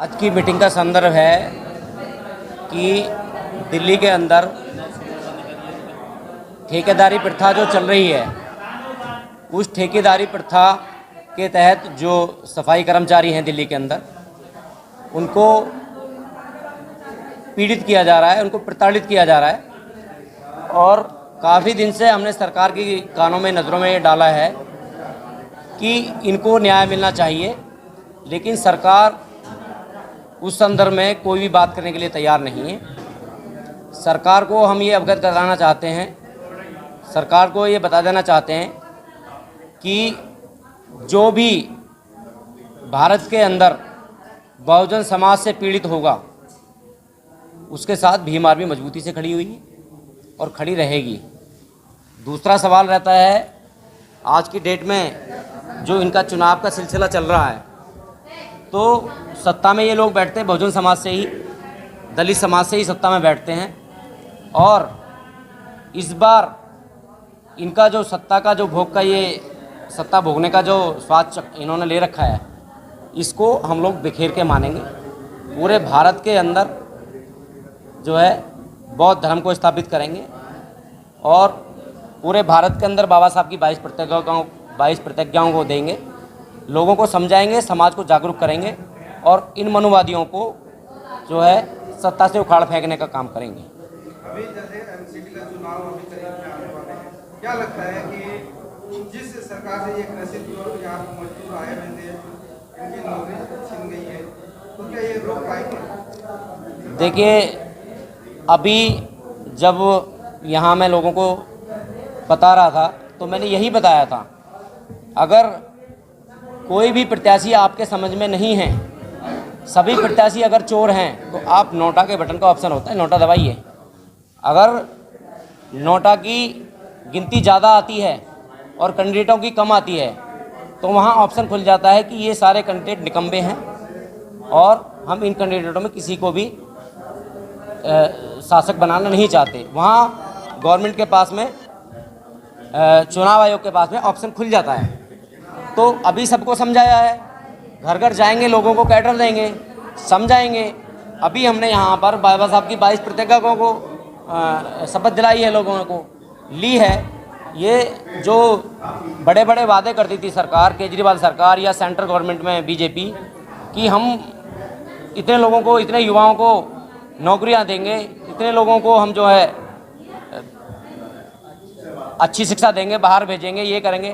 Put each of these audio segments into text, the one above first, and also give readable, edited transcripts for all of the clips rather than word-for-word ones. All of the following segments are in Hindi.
आज की मीटिंग का संदर्भ है कि दिल्ली के अंदर ठेकेदारी प्रथा जो चल रही है, उस ठेकेदारी प्रथा के तहत जो सफाई कर्मचारी हैं दिल्ली के अंदर, उनको पीड़ित किया जा रहा है, उनको प्रताड़ित किया जा रहा है। और काफ़ी दिन से हमने सरकार की कानों में, नज़रों में ये डाला है कि इनको न्याय मिलना चाहिए, लेकिन सरकार उस संदर्भ में कोई भी बात करने के लिए तैयार नहीं है। सरकार को हम ये अवगत कराना चाहते हैं, सरकार को ये बता देना चाहते हैं कि जो भी भारत के अंदर बहुजन समाज से पीड़ित होगा, उसके साथ भीम आर्मी मजबूती से खड़ी हुई है और खड़ी रहेगी। दूसरा सवाल रहता है, आज की डेट में जो इनका चुनाव का सिलसिला चल रहा है, तो सत्ता में ये लोग बैठते हैं बहुजन समाज से ही, दलित समाज से ही सत्ता में बैठते हैं। और इस बार इनका जो सत्ता का जो भोग का, ये सत्ता भोगने का जो स्वाद इन्होंने ले रखा है, इसको हम लोग बिखेर के मानेंगे। पूरे भारत के अंदर जो है बौद्ध धर्म को स्थापित करेंगे और पूरे भारत के अंदर बाबा साहब की 22 प्रतिज्ञाओं को देंगे, लोगों को समझाएंगे, समाज को जागरूक करेंगे और इन मनुवादियों को जो है सत्ता से उखाड़ फेंकने का काम करेंगे। अभी जैसे एमसीडी का चुनाव अभी करीब में आने वाले हैं, क्या लगता है कि जिस सरकार से ये ग्रसित लोग यहाँ मजदूर आए हुए थे, इनकी नौकरी छीन गई है, तो क्या ये रोक पाएंगे? देखिए, अभी जब यहाँ मैं लोगों को बता रहा था तो मैंने यही बताया था, अगर कोई भी प्रत्याशी आपके समझ में नहीं है, सभी प्रत्याशी अगर चोर हैं, तो आप नोटा के बटन का ऑप्शन होता है, नोटा दबाइए। अगर नोटा की गिनती ज़्यादा आती है और कैंडिडेटों की कम आती है, तो वहाँ ऑप्शन खुल जाता है कि ये सारे कैंडिडेट निकम्बे हैं और हम इन कैंडिडेटों में किसी को भी शासक बनाना नहीं चाहते। वहाँ गवर्नमेंट के पास में, चुनाव आयोग के पास में ऑप्शन खुल जाता है। तो अभी सबको समझाया है, घर घर जाएंगे, लोगों को कैडर देंगे, समझाएंगे। अभी हमने यहाँ पर बाबा साहब की 22 प्रतिज्ञाओं को शपथ दिलाई है, लोगों को ली है। ये जो बड़े बड़े वादे करती थी सरकार, केजरीवाल सरकार या सेंट्रल गवर्नमेंट में बीजेपी, कि हम इतने लोगों को, इतने युवाओं को नौकरियां देंगे, इतने लोगों को हम जो है अच्छी शिक्षा देंगे, बाहर भेजेंगे, ये करेंगे,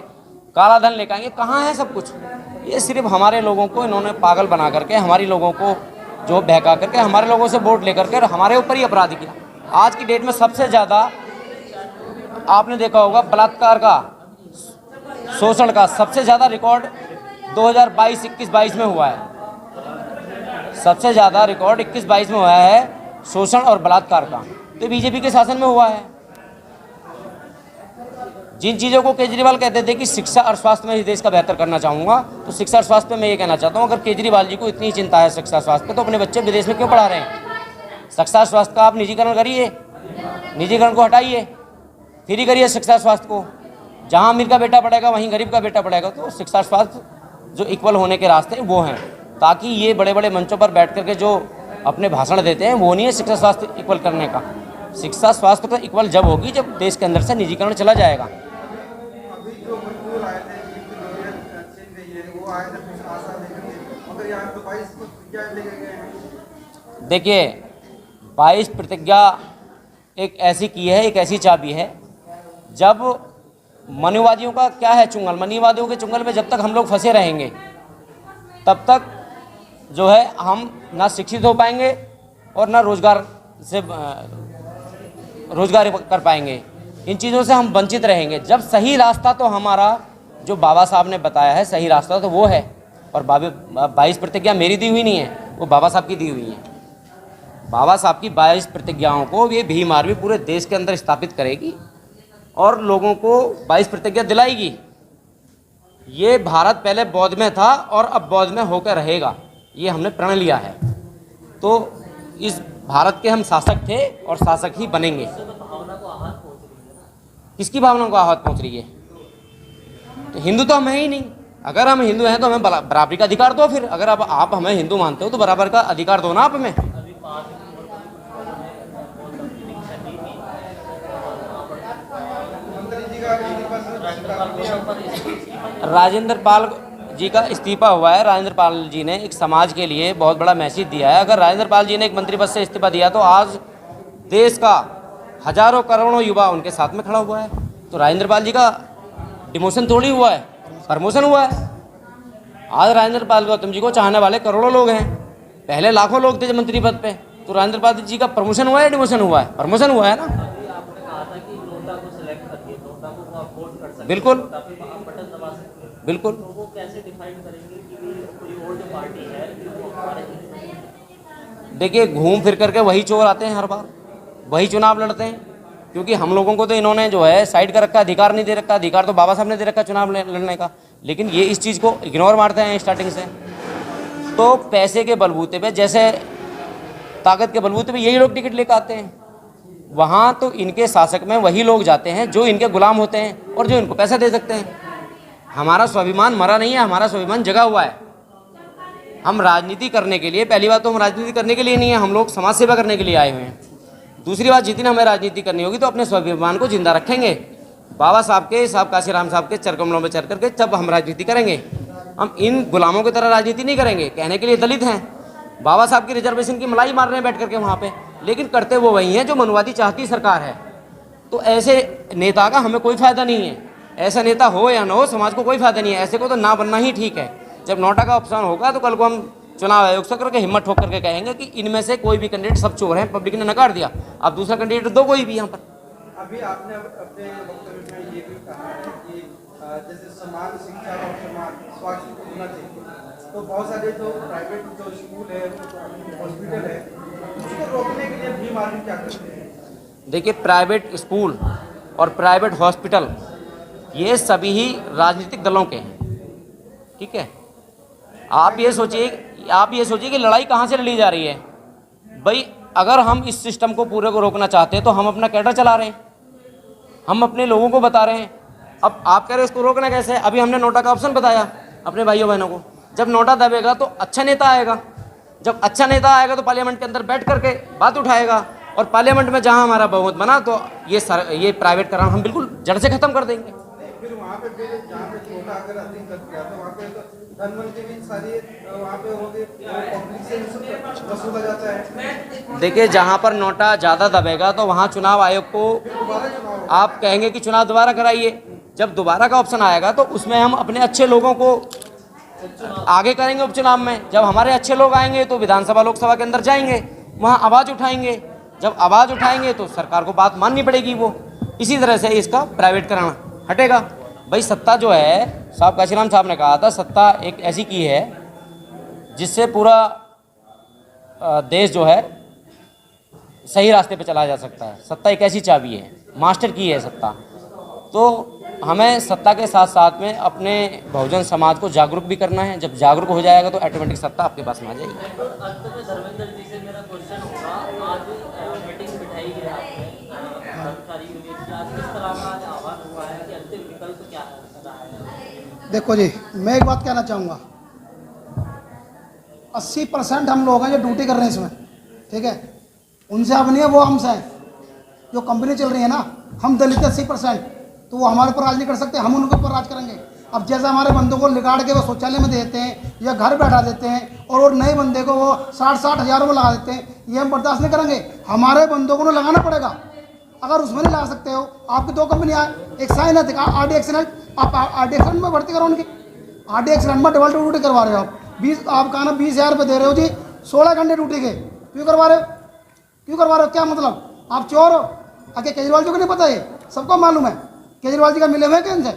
काला धन लेकर आएंगे। कहाँ है सब कुछ? ये सिर्फ हमारे लोगों को इन्होंने पागल बना करके, हमारी लोगों को जो बहका करके, हमारे लोगों से वोट लेकर के हमारे ऊपर ही अपराध किया। आज की डेट में सबसे ज़्यादा आपने देखा होगा बलात्कार का, शोषण का सबसे ज़्यादा रिकॉर्ड 2022, 21, 22 में हुआ है। सबसे ज़्यादा रिकॉर्ड 21-22 में हुआ है शोषण और बलात्कार का, तो बीजेपी के शासन में हुआ है। जिन चीज़ों को केजरीवाल कहते थे कि शिक्षा और स्वास्थ्य में इस देश का बेहतर करना चाहूँगा, तो शिक्षा और स्वास्थ्य में मैं ये कहना चाहता हूँ, अगर केजरीवाल जी को इतनी चिंता है शिक्षा स्वास्थ्य पे, तो अपने बच्चे विदेश में क्यों पढ़ा रहे हैं? शिक्षा स्वास्थ्य का आप निजीकरण करिए, निजीकरण को हटाइए, फ्री करिए शिक्षा स्वास्थ्य को। जहाँ अमीर का बेटा पढ़ेगा वहीं गरीब का बेटा पढ़ेगा। तो शिक्षा स्वास्थ्य जो इक्वल होने के रास्ते वो हैं, ताकि ये बड़े बड़े मंचों पर बैठ करके जो अपने भाषण देते हैं, वो नहीं है शिक्षा स्वास्थ्य इक्वल करने का। शिक्षा स्वास्थ्य तो इक्वल जब होगी जब देश के अंदर से निजीकरण चला जाएगा। अभी जो मजदूर आए थे, जिनकी नौकरियां छीन गई है, वो आए थे कुछ आशा लेकर के, मगर यहाँ तो 22 प्रतिज्ञा लेकर गए हैं। देखिए, 22 प्रतिज्ञा एक ऐसी की है, एक ऐसी चाबी है, जब मनुवादियों का क्या है चुंगल, मनुवादियों के चुंगल में जब तक हम लोग फंसे रहेंगे, तब तक जो है हम ना शिक्षित हो पाएंगे और ना रोजगार कर पाएंगे। इन चीज़ों से हम वंचित रहेंगे। जब सही रास्ता तो हमारा जो बाबा साहब ने बताया है, सही रास्ता तो वो है। और 22 प्रतिज्ञा मेरी दी हुई नहीं है, वो बाबा साहब की दी हुई है। बाबा साहब की 22 प्रतिज्ञाओं को ये भीम आर्मी पूरे देश के अंदर स्थापित करेगी और लोगों को 22 प्रतिज्ञा दिलाएगी। ये भारत पहले बौद्ध में था और अब बौद्ध में होकर रहेगा, ये हमने प्रण लिया है। तो इस भारत के हम शासक थे और शासक ही बनेंगे। किसकी भावनाओं को आहत पहुंच रही है? तो हिंदू तो हम हैं ही नहीं। अगर हम हिंदू हैं तो हमें बराबरी का अधिकार दो। फिर अगर अब आप हमें हिंदू मानते हो तो बराबर का अधिकार दो ना आप हमें। मंत्री जी का राजेंद्र पाल जी का इस्तीफा हुआ है। राजेंद्र पाल जी ने एक समाज के लिए बहुत बड़ा मैसेज दिया है। अगर राजेंद्र पाल जी ने एक मंत्री पद से इस्तीफा दिया तो आज देश का हजारों करोड़ों युवा उनके साथ में खड़ा हुआ है। तो राजेंद्र पाल जी का डिमोशन थोड़ी हुआ है, प्रमोशन हुआ है। आज राजेंद्र पाल गौतम जी को चाहने वाले करोड़ों लोग हैं। पहले लाखों लोग थे मंत्री पद पे। तो राजेंद्र पाल जी का प्रमोशन हुआ है, डिमोशन हुआ है? प्रमोशन हुआ है ना। बिल्कुल बिल्कुल। देखिए, घूम फिर करके वही चोर आते हैं हर बार, वही चुनाव लड़ते हैं। क्योंकि हम लोगों को तो इन्होंने जो है साइड कर रखा, अधिकार नहीं दे रखा। अधिकार तो बाबा साहब ने दे रखा चुनाव लड़ने का, लेकिन ये इस चीज़ को इग्नोर मारते हैं स्टार्टिंग से। तो पैसे के बलबूते पे, जैसे ताकत के बलबूते पे यही लोग टिकट लेकर आते हैं। वहाँ तो इनके शासक में वही लोग जाते हैं जो इनके गुलाम होते हैं और जो इनको पैसा दे सकते हैं। हमारा स्वाभिमान मरा नहीं है, हमारा स्वाभिमान जगा हुआ है। हम राजनीति करने के लिए, पहली बात तो हम राजनीति करने के लिए नहीं है, हम लोग समाज सेवा करने के लिए आए हुए हैं। दूसरी बात, जितनी हमें राजनीति करनी होगी तो अपने स्वाभिमान को जिंदा रखेंगे। बाबा साहब के, साहब काशीराम साहब के चरकमलों में चढ़ करके तब हम राजनीति करेंगे। हम इन गुलामों की तरह राजनीति नहीं करेंगे। कहने के लिए दलित हैं, बाबा साहब की रिजर्वेशन की मलाई मार रहे हैं बैठ करके वहाँ पे, लेकिन करते वो वही हैं जो मनुवादी चाहती सरकार है। तो ऐसे नेता का हमें कोई फायदा नहीं है। ऐसा नेता हो या ना हो, समाज को कोई फायदा नहीं है। ऐसे को तो ना बनना ही ठीक है। जब नोटा का ऑप्शन होगा तो कल को हम चुनाव आयोग से करके हिम्मत ठोक करके कहेंगे कि इनमें से कोई भी कैंडिडेट सब चोर हैं, पब्लिक ने नकार दिया, अब दूसरा कैंडिडेट दो कोई भी यहाँ पर। अभी आपने अपने वक्तव्य में ये भी कहा है कि जैसे समान शिक्षा और समान स्वास्थ्य होना चाहिए, तो बहुत सारे जो प्राइवेट जो स्कूल है, हॉस्पिटल है, उसको रोकने के लिए भीम आर्मी क्या करते हैं? देखिए, प्राइवेट स्कूल और प्राइवेट हॉस्पिटल ये सभी ही राजनीतिक दलों के हैं, ठीक है। आप ये सोचिए कि लड़ाई कहाँ से लड़ी जा रही है भाई। अगर हम इस सिस्टम को पूरे को रोकना चाहते हैं तो हम अपना कैडर चला रहे हैं, हम अपने लोगों को बता रहे हैं। अब आप कह रहे हैं इसको रोकना कैसे? अभी हमने नोटा का ऑप्शन बताया अपने भाइयों बहनों को। जब नोटा दबेगा तो अच्छा नेता आएगा, जब अच्छा नेता आएगा तो पार्लियामेंट के अंदर बैठ करके बात उठाएगा, और पार्लियामेंट में जहां हमारा बहुमत बना तो ये प्राइवेटकरण हम बिल्कुल जड़ से खत्म कर देंगे। फिर वहाँ पे जहाँ पे छोटा अगर अधिक कर दिया तो वहाँ पे तो धनवंती भी सारी वहाँ पे होगी, पब्लिक से वसूला जाता है। देखिए, जहां पर नोटा ज़्यादा दबेगा तो वहां चुनाव आयोग को आप कहेंगे कि चुनाव दोबारा कराइए। जब दोबारा का ऑप्शन आएगा तो उसमें हम अपने अच्छे लोगों को आगे करेंगे उपचुनाव में। जब हमारे अच्छे लोग आएंगे तो विधानसभा लोकसभा के अंदर जाएंगे, वहाँ आवाज़ उठाएंगे। जब आवाज़ उठाएंगे तो सरकार को बात माननी पड़ेगी। वो इसी तरह से इसका प्राइवेटकरण हटेगा। भाई, सत्ता जो है, साहब काशीराम साहब ने कहा था, सत्ता एक ऐसी की है जिससे पूरा देश जो है सही रास्ते पे चला जा सकता है। सत्ता एक ऐसी चाबी है, मास्टर की है सत्ता। तो हमें सत्ता के साथ साथ में अपने बहुजन समाज को जागरूक भी करना है। जब जागरूक हो जाएगा तो ऑटोमेटिक सत्ता आपके पास में आ जाएगी। धर्मेंद्र जी से मेरा क्वेश्चन होगा, आज मीटिंग बिठाई गई है कर्मचारी यूनियन की, आज किस तरह का आह्वान हुआ है कि अंतिम विकल्प क्या है? देखो जी, मैं एक बात कहना चाहूँगा, 80% हम लोग हैं जो ड्यूटी कर रहे हैं इसमें, ठीक है। उनसे अब नहीं है, वो हमसे हैं। जो कंपनी चल रही है ना, हम दलित 80%, तो वो हमारे ऊपर राज नहीं कर सकते, हम उनके ऊपर राज करेंगे। अब जैसे हमारे बंदों को लिगाड़ के वो शौचालय में देते हैं या घर बैठा देते हैं, और नए बंदे को वो 60-60 हज़ार में लगा देते हैं, ये हम बर्दाश्त नहीं करेंगे। हमारे बंदों को लगाना पड़ेगा। अगर उसमें नहीं लगा सकते हो, आपकी 2 कंपनियाँ, एक साइन है RD एक्सीडेंट, आप RD एक्सीडेंट में भर्ती करो उनकी। RD एक्सीडेंट में डबल ड्यूटी करवा रहे हो आप। 20 आप कहा ना 20,000 रुपये दे रहे हो जी, 16 घंटे ड्यूटी के, क्यों करवा रहे हो? क्यों करवा रहे हो? क्या मतलब? आप चोर हो? आगे केजरीवाल जी को नहीं पता? ये सबको मालूम है। केजरीवाल जी का मिले हुए हैं इनसे,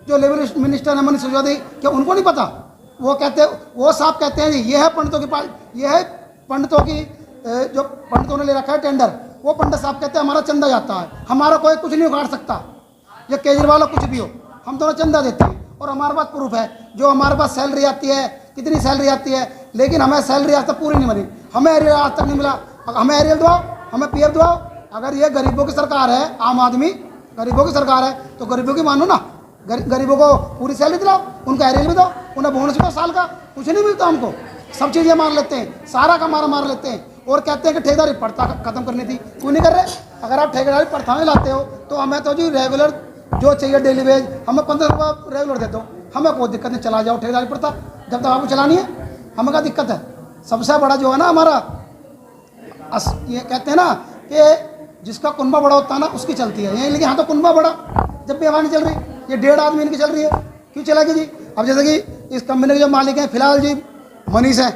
जो लेबर मिनिस्टर है मनीष सिसोदिया, क्या उनको नहीं पता? वो कहते, वो साहब कहते हैं जी ये है पंडितों की पार्टी, ये है पंडितों की, जो पंडितों ने ले रखा है टेंडर, वो पंडित साहब कहते हैं हमारा चंदा जाता है, हमारा कोई कुछ नहीं उखाड़ सकता। ये केजरीवाल कुछ भी हो, हम दोनों चंदा देते हैं, और हमारे पास प्रूफ है। जो हमारे पास सैलरी आती है, कितनी सैलरी आती है, लेकिन हमें सैलरी आज तक पूरी नहीं मिली, हमें एरियल आज तक नहीं मिला। हमें एरियल दो, हमें PF दो। अगर ये गरीबों की सरकार है, आम आदमी गरीबों की सरकार है, तो गरीबों की मानो ना। गरीबों को पूरी सैलरी दिलाओ, उनको एरियल भी दो, उन्हें बोनस भी दो साल का, कुछ नहीं मिलता हमको, सब चीज़ें मार लेते हैं, सारा का मार लेते हैं और कहते हैं कि ठेकेदारी प्रथा खत्म करनी थी, क्यों नहीं कर रहे? अगर आप ठेकेदारी प्रथाएं लाते हो तो हमें तो जी रेगुलर जो चाहिए डेली वेज हमें 15 रुपये रेगुलर दे दो, हमें कोई दिक्कत नहीं, चला जाओ ठेकेदारी प्रथा, जब तक आपको चलानी है हमें क्या दिक्कत है? सबसे बड़ा जो है ना हमारा ये कहते हैं ना कि जिसका कुनबा बड़ा होता है ना उसकी चलती है, यही लेकिन यहाँ तो कुनबा बड़ा जब भी हवा नहीं चल रही, ये 1.5 आदमी इनकी चल रही है, क्यों चलेगी जी? अब जैसे कि इस कंपनी के जो मालिक हैं फिलहाल जी मनीष है,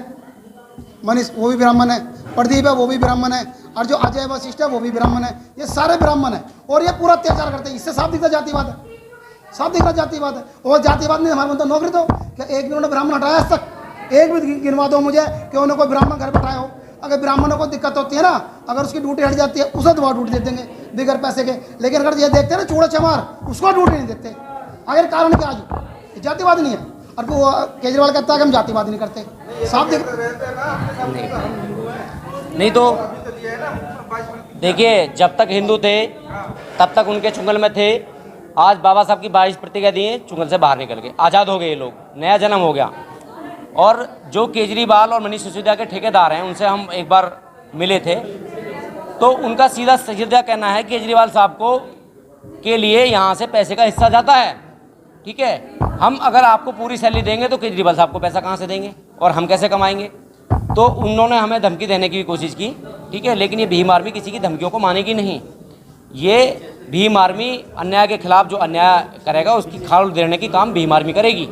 मनीष वो भी ब्राह्मण है, प्रदीप है वो भी ब्राह्मण है, और जो अजय वशिष्ठ है वो भी ब्राह्मण है, ये सारे ब्राह्मण है और ये पूरा अत्याचार करते हैं। इससे साफ दिखता जातिवाद है, साफ दिख रहा जातिवाद है। और जातिवाद ने हमारे मतलब नौकरी दो, क्या एक भी उन्होंने ब्राह्मण हटाया आज तक? एक भी गिनवा दो मुझे कि उन्होंने कोई ब्राह्मण घर बैठाया हो। अगर ब्राह्मणों को दिक्कत होती है ना, अगर उसकी ड्यूटी हट जाती है उसे दोबारा ड्यूटी दे देंगे बगैर पैसे के, लेकिन अगर ये देखते हैं ना चूड़ा चमार उसको ड्यूटी नहीं देते। आखिर कारण क्या है? जातिवाद नहीं है। और वो केजरीवाल कहता है कि हम जातिवाद नहीं करते, साफ दिख नहीं तो देखिए, जब तक हिंदू थे तब तक उनके चुंगल में थे। आज बाबा साहब की 22 प्रतिज्ञा दिए, चुंगल से बाहर निकल गए, आज़ाद हो गए ये लोग, नया जन्म हो गया। और जो केजरीवाल और मनीष सिसोदिया के ठेकेदार हैं उनसे हम एक बार मिले थे, तो उनका सीधा कहना है केजरीवाल साहब को के लिए यहाँ से पैसे का हिस्सा जाता है, ठीक है। हम अगर आपको पूरी सैलरी देंगे तो केजरीवाल साहब को पैसा कहाँ से देंगे और हम कैसे कमाएंगे? तो उन्होंने हमें धमकी देने की भी कोशिश की, ठीक है, लेकिन ये भीम आर्मी किसी की धमकियों को मानेगी नहीं। ये भीम आर्मी अन्याय के खिलाफ जो अन्याय करेगा उसकी खाल देने की काम भीम आर्मी करेगी।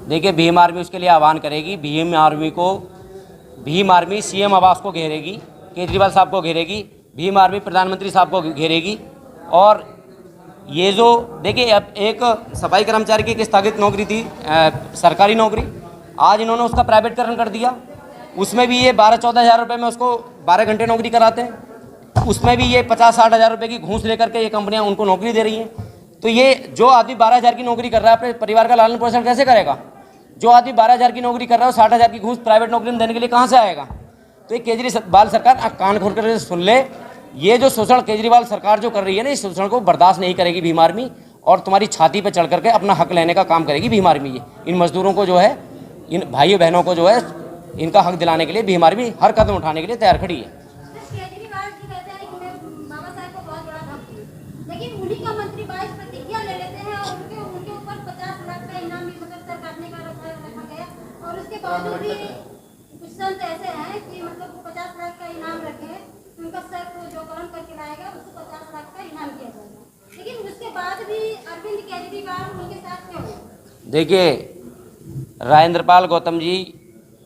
देखिए, भीम आर्मी उसके लिए आह्वान करेगी। भीम आर्मी सीएम आवास को घेरेगी, केजरीवाल साहब को घेरेगी, भीम आर्मी प्रधानमंत्री साहब को घेरेगी। और ये जो देखिए, अब एक सफाई कर्मचारी की एक स्थगित नौकरी थी, सरकारी नौकरी, आज इन्होंने उसका प्राइवेटकरण कर दिया। उसमें भी ये 12-14 हज़ार रुपये में उसको 12 घंटे नौकरी कराते हैं। उसमें भी ये 50-60 हज़ार रुपये की घूस लेकर के ये कंपनियां उनको नौकरी दे रही हैं। तो ये जो आदमी 12,000 की नौकरी कर रहा है अपने परिवार का लालन पोषण कैसे करेगा? जो आदमी 12,000 की नौकरी कर रहा है 60,000 की घूस प्राइवेट नौकरी में देने के लिए कहाँ से आएगा? तो ये केजरीवाल सरकार कान खोल कर सुन ले, ये जो शोषण केजरीवाल सरकार जो कर रही है ना, इस शोषण को बर्दाश्त नहीं करेगी भीम आर्मी, और तुम्हारी छाती पे चढ़ करके अपना हक लेने का काम करेगी भीम आर्मी। ये इन मजदूरों को जो है, इन भाइयों बहनों को जो है, इनका हक दिलाने के लिए भीम आर्मी हर कदम उठाने के लिए तैयार खड़ी है। केजरीवाल जी कहते हैं कि मैं बाबा साहब को बहुत बड़ा धमकी दूं, लेकिन उन्हीं का मंत्री 22 प्रतिज्ञा ले लेते हैं और उनके ऊपर 50 लाख का इनाम भी मतलब सरकार ने रखा गया, और उसके बावजूद भी कुछ संत ऐसे हैं कि मतलब 50 लाख का इनाम रखे, उनका सर को जो ग्रहण करके लाएगा उसको 50 लाख का इनाम दिया जाएगा, लेकिन उसके बाद भी अरविंद केजरीवाल उनके साथ क्यों? देखिए, राजेंद्रपाल गौतम जी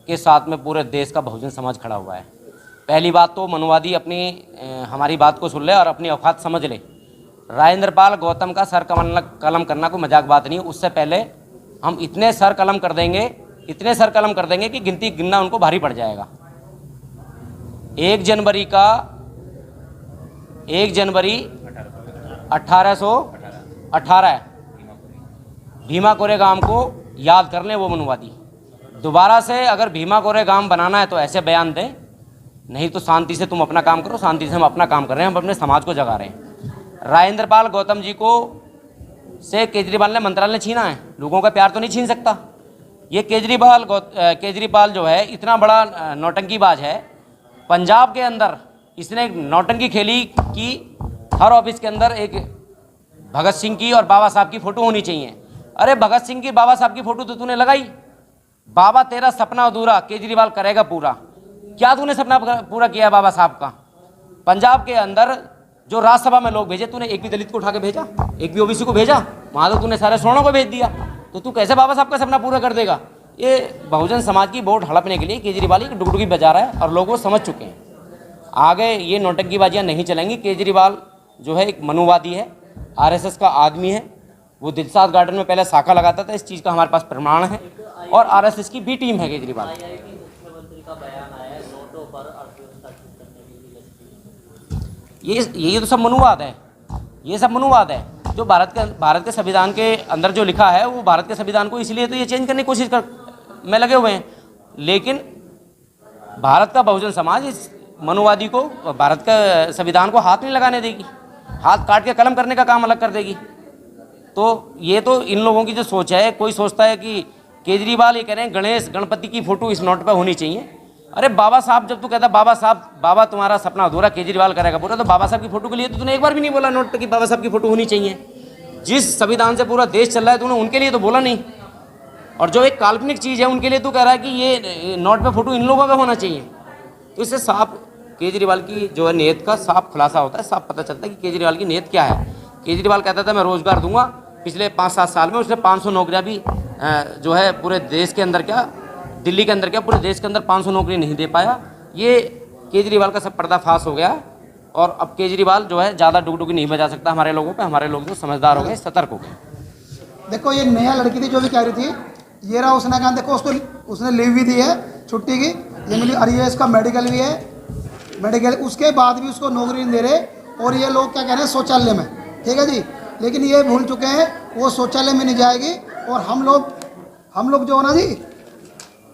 के साथ में पूरे देश का बहुजन समाज खड़ा हुआ है। पहली बात तो मनुवादी अपनी हमारी बात को सुन ले और अपनी औकात समझ ले। राजेंद्रपाल गौतम का सर कलम करना कोई मजाक बात नहीं है। उससे पहले हम इतने सर कलम कर देंगे कि गिनना उनको भारी पड़ जाएगा। 1 जनवरी 1818 भीमा कोरेगाम को याद कर लें वो मनुवादी। दोबारा से अगर भीमा कोरेगाम बनाना है तो ऐसे बयान दें, नहीं तो शांति से तुम अपना काम करो। शांति से हम अपना काम कर रहे हैं, हम अपने समाज को जगा रहे हैं। राजेंद्रपाल गौतम जी को से केजरीवाल ने मंत्रालय छीना है, लोगों का प्यार तो नहीं छीन सकता। ये केजरीवाल जो है इतना बड़ा नौटंकीबाज है। पंजाब के अंदर इसने नौटंकी खेली कि हर ऑफिस के अंदर एक भगत सिंह की और बाबा साहब की फ़ोटो होनी चाहिए। अरे भगत सिंह की, बाबा साहब की फ़ोटो तो तूने लगाई। बाबा तेरा सपना अधूरा केजरीवाल करेगा पूरा। क्या तूने सपना पूरा किया है बाबा साहब का? पंजाब के अंदर जो राज्यसभा में लोग भेजे, तूने एक भी दलित को उठा के भेजा? एक भी ओबीसी को भेजा? वहाँ तो तूने सारे स्वर्णों को भेज दिया। तो तू कैसे बाबा साहब का सपना पूरा कर देगा? ये बहुजन समाज की वोट हड़पने के लिए केजरीवाल एक डुगडुगी बजा रहा है और लोग वो समझ चुके हैं। आगे ये नौटंकीबाजियाँ नहीं चलेंगी। केजरीवाल जो है एक मनुवादी है, आरएसएस का आदमी है। वो दिलशाद गार्डन में पहले शाखा लगाता था, इस चीज़ का हमारे पास प्रमाण है। और आरएसएस की बी टीम है केजरीवाल। मुख्यमंत्री का बयान आया है नोटों पर अर्थव्यवस्था ठीक करने की। ये तो सब मनुवाद है, ये सब मनुवाद है। जो भारत के संविधान के अंदर जो लिखा है वो भारत के संविधान को इसलिए तो ये चेंज करने की कोशिश में लगे हुए हैं, लेकिन भारत का बहुजन समाज इस मनुवादी को भारत का संविधान को हाथ नहीं लगाने देगी, हाथ काट के कलम करने का काम अलग कर देगी। तो ये तो इन लोगों की जो सोच है, कोई सोचता है कि केजरीवाल ये कह रहे हैं गणेश गणपति की फोटो इस नोट पर होनी चाहिए। अरे बाबा साहब, जब तू कहता बाबा साहब, बाबा तुम्हारा सपना अधूरा केजरीवाल करेगा पूरा, तो बाबा साहब की फोटो के लिए तो तूने एक बार भी नहीं बोला नोट पे कि बाबा साहब की फोटो होनी चाहिए। जिस संविधान से पूरा देश चल रहा है तूने उनके लिए तो बोला नहीं, और जो एक काल्पनिक चीज़ है उनके लिए तू कह रहा है कि ये नोट पे फोटो इन लोगों का होना चाहिए। तो इससे साफ केजरीवाल की जो है नीयत का साफ खुलासा होता है, साफ पता चलता है कि केजरीवाल की नीयत क्या है। केजरीवाल कहता था मैं रोजगार दूंगा, पिछले 5-7 साल में उसने 500 नौकरियां भी जो है पूरे देश के अंदर क्या, दिल्ली के अंदर क्या, पूरे देश के अंदर 500 नौकरी नहीं दे पाया। ये केजरीवाल का सब पर्दाफाश हो गया, और अब केजरीवाल जो है ज़्यादा डुगडुगी नहीं बजा सकता हमारे लोगों पे। हमारे लोग जो समझदार हो गए, सतर्क हो गए। देखो ये नया लड़की थी जो भी कह रही थी, ये रहा, उसने कहा देखो उसको उसने लीव भी दी है छुट्टी की, ये मिली, और ये इसका मेडिकल भी है, मेडिकल, उसके बाद भी उसको नौकरी नहीं दे रहे। और ये लोग क्या कह रहे हैं शौचालय में, ठीक है जी, लेकिन ये भूल चुके हैं वो शौचालय में नहीं जाएगी। और हम लोग जो है ना जी,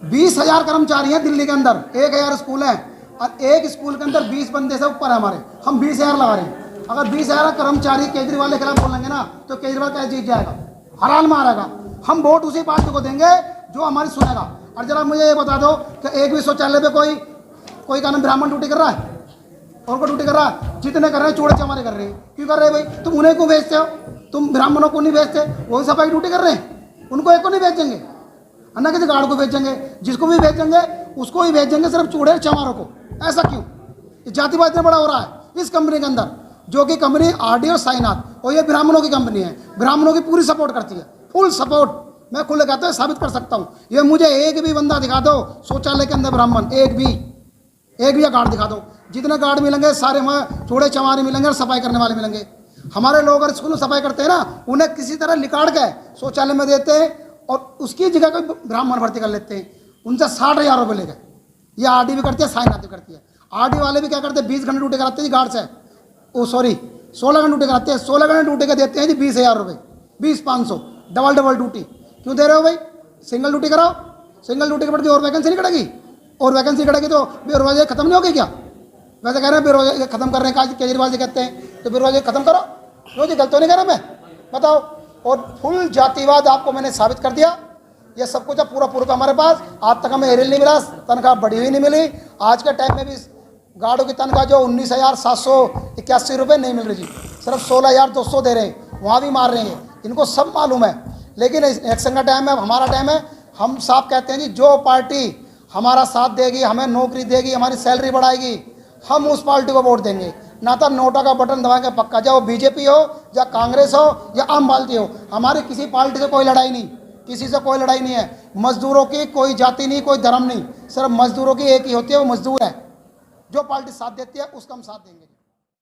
20,000 कर्मचारी हैं दिल्ली के अंदर, 1,000 स्कूल हैं, और एक स्कूल के अंदर 20 बंदे से ऊपर है हमारे, हम 20,000 लगा रहे हैं। अगर 20,000 कर्मचारी केजरीवाल के खिलाफ बोलेंगे ना तो केजरीवाल कैसे जीत जाएगा, हरान मारेगा। हम वोट उसी पार्टी को देंगे जो हमारी सुनेगा। और जरा मुझे ये बता दो कि एक भी शौचालय पे कोई का नाम ब्राह्मण ड्यूटी कर रहा है और कोई ड्यूटी कर रहा है? जितने कर रहे हैं चूड़े चमारे कर रहे हैं। क्यों कर रहे हैं भाई? तुम उन्हें क्यों भेजते हो? तुम ब्राह्मणों को नहीं भेजते, वही सफाई ड्यूटी कर रहे हैं, उनको एक को नहीं भेजेंगे, अन्ना किसी गार्ड को भेजेंगे, जिसको भी भेजेंगे उसको ही भेजेंगे, सिर्फ चूड़े चमारों को। ऐसा क्यों? ये जातिवाद इतना बड़ा हो रहा है इस कंपनी के अंदर, जो कि कंपनी आरडी और साइनाथ, और ये ब्राह्मणों की कंपनी है, ब्राह्मणों की पूरी सपोर्ट करती है, फुल सपोर्ट। मैं खुले कहता हूँ, साबित कर सकता हूँ। ये मुझे एक भी बंदा दिखा दो शौचालय के अंदर ब्राह्मण, एक भी गार्ड दिखा दो। जितने गार्ड मिलेंगे सारे वहाँ चूड़े चमारे मिलेंगे और सफाई करने वाले मिलेंगे। हमारे लोग अगर स्कूल में सफाई करते हैं ना, उन्हें किसी तरह निकाल के शौचालय में देते हैं और उसकी जगह कोई ब्राह्मण भर्ती कर लेते हैं, उनसे 60,000 रुपये लेके। ये आरडी भी करती है, साइनाथ भी करती है। आरडी वाले भी क्या करते हैं, 20 घंटे ड्यूटी कराते हैं जी गार्ड से, 16 घंटे ड्यूटी कराते हैं, 16 घंटे ड्यूटी का देते हैं जी 20,000 रुपये, 20,500, डबल ड्यूटी। क्यों दे रहे हो भाई? सिंगल ड्यूटी कराओ, सिंगल ड्यूटी के बढ़ के और वैकेंसी नहीं कटेगी, और वैकेंसी कटेगी तो बेरोजगारी खत्म नहीं होगी क्या? वैसे कह रहे हैं बेरोजगारी खत्म करने का केजरीवाल जी कहते हैं, तो बेरोजगारी खत्म करो। रोज गलत तो नहीं कह रहा मैं, बताओ। और फुल जातिवाद आपको मैंने साबित कर दिया। ये सब कुछ अब पूरा हमारे पास। आज तक हमें एरियल नहीं मिला, तनख्वाह बढ़ी हुई नहीं मिली। आज के टाइम में भी गार्डों की तनख्वाह जो 19,781 रुपये नहीं मिल रही जी, सिर्फ 16,200 दे रहे हैं, वहाँ भी मार रहे हैं। इनको सब मालूम है, लेकिन इलेक्शन का टाइम है, हमारा टाइम है। हम साफ कहते हैं जी, जो पार्टी हमारा साथ देगी, हमें नौकरी देगी, हमारी सैलरी बढ़ाएगी, हम उस पार्टी को वोट देंगे। ना तो नोटा का बटन दबाएंगे पक्का, चाहे वो बीजेपी हो या कांग्रेस हो या आम पार्टी हो। हमारी किसी पार्टी से कोई लड़ाई नहीं, किसी से कोई लड़ाई नहीं है। मजदूरों की कोई जाति नहीं, कोई धर्म नहीं, सिर्फ मजदूरों की एक ही होती है, वो मजदूर है। जो पार्टी साथ देती है उसका हम साथ देंगे।